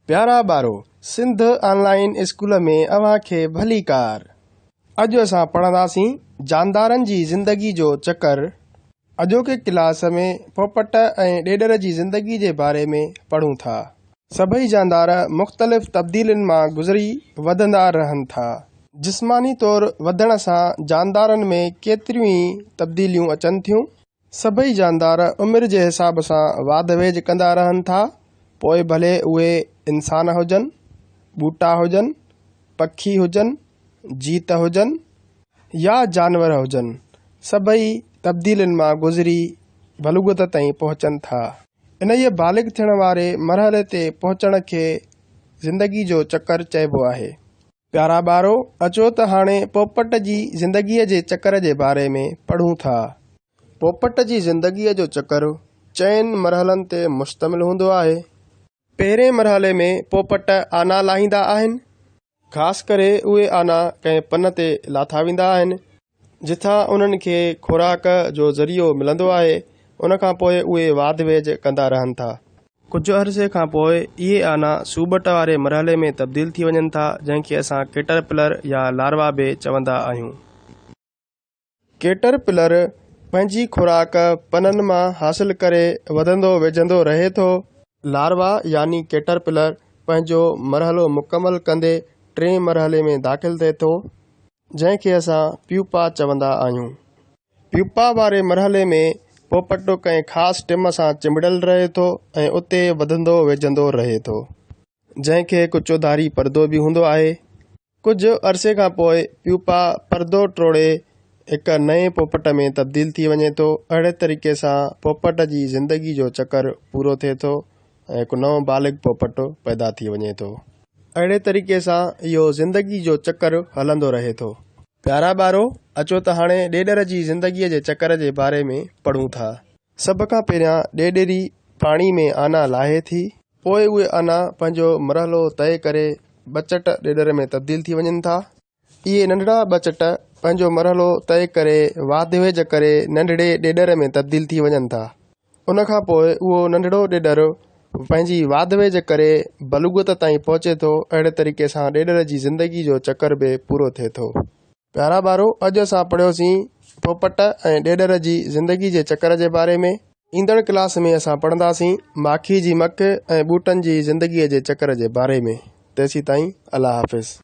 प्यारा ॿारो, Sindh online school में अव्हां खे भली कार। अॼु असां पढ़ंदासीं जानदारनि जी ज़िंदगी जो चकर। अॼोके क्लास में पोपट ऐं ॾेडर जी ज़िंदगी जे बारे में पढ़ूं था। सभई जानदार मुख़्तलिफ़ तब्दीलियुनि मां गुज़री वधंदा रहनि था। जिस्मानी तौर वधण सां जानदारनि में केतिरियूं ई तब्दीलियूं अचनि थियूं। सभई जानदार उमिरि जे हिसाब सां वाध वेझ कंदा रहनि था, पोइ भले उहे इंसान हुजनि, ॿूटा हुजनि, पखी हुजनि, जीत हुजनि या जानवर हुजनि। सभई तब्दीलियुनि मां गुज़री बलूगत ताईं पहुचनि था। इन ये बालिग थियण वारे मरहले ते पहुचण खे ज़िंदगी जो चकर चइबो आहे। प्यारा ॿारो, अचो त हाणे पोपट जी ज़िंदगीअ जे चकर जे बारे में पढ़ूं था। पोपट जी ज़िंदगीअ जो चकर चइनि मरहलनि ते मुश्तमिल हूंदो आहे। पहिरें मरहले में पोपट आना लाहींदा आहिनि। ख़ासि करे उहे आना कंहिं पन ते लाथा वेंदा आहिनि, जिथां उन्हनि खे खुराक जो ज़रियो मिलंदो आहे। उन खां पोइ उहे वाध वेझ कंदा रहनि था। कुझु अरसे खां पोइ इहे आना सूबट वारे मरहले में तब्दील थी वञनि था, जंहिंखे असां कैटरपिलर या लार्वा बि चवंदा आहियूं। कैटरपिलर पंहिंजी खुराक पननि मां हासिल करे वधंदो वेझंदो रहे थो। लार्वा यानी कैटरपिलर पंहिंजो मरहलो मुकमल कंदे टें मरहले में दाख़िल थिए थो, जंहिंखे असां प्यूपा चवंदा आहियूं। प्यूपा वारे मरहले में पोपट कंहिं ख़ासि टिम सां चिंबड़ियल रहे थो ऐं उते वधंदो वेझंदो रहे थो, जंहिंखे कुचोधारी परदो बि हूंदो आहे। कुझु अरसे खां पोइ प्यूपा परदो टोड़े हिक नए पोपट में तब्दील थी वञे थो। अहिड़े तरीक़े सां पोपट जी ज़िंदगी जो चकर पूरो थिए थो ऐं हिकु नओं बालिग पोपट पैदा थी वञे थो। अहिड़े तरीक़े सां इहो ज़िंदगी जो चकर हलंदो रहे थो। प्यारा ॿारो, अचो त हाणे ॾेडर जी ज़िंदगीअ जे चकर जे बारे में पढ़ूं था। सभ खां पहिरियां ॾेडेरी पाणी में आना लाहे थी। पोइ उहे आना पंहिंजो मरहलो तय करे बचट ॾेडर में तब्दील थी वञनि था। इहे नंढड़ा बचट पंहिंजो मरहलो तय करे वाध वेझ करे नंढड़े ॾेडर में तब्दील थी वञनि था। उन खां पोइ उहो नंढड़ो ॾेडर पंहिंजी वाध वेझ करे बलूगत ताईं पहुचे थो। अहिड़े तरीक़े सां ॾेडर जी ज़िंदगी जो चकर बि पूरो थिए थो। प्यारा ॿारो, अॼु असां पढ़ियोसीं पोपट ऐं ॾेडर जी ज़िंदगी जे चकर जे बारे में। ईंदड़ क्लास में असां पढ़ंदासीं माखी जी मक ऐं ॿूटनि जी ज़िंदगीअ जे चकर जे बारे में। तेसीं ताईं अल्लाह हाफ़िज़।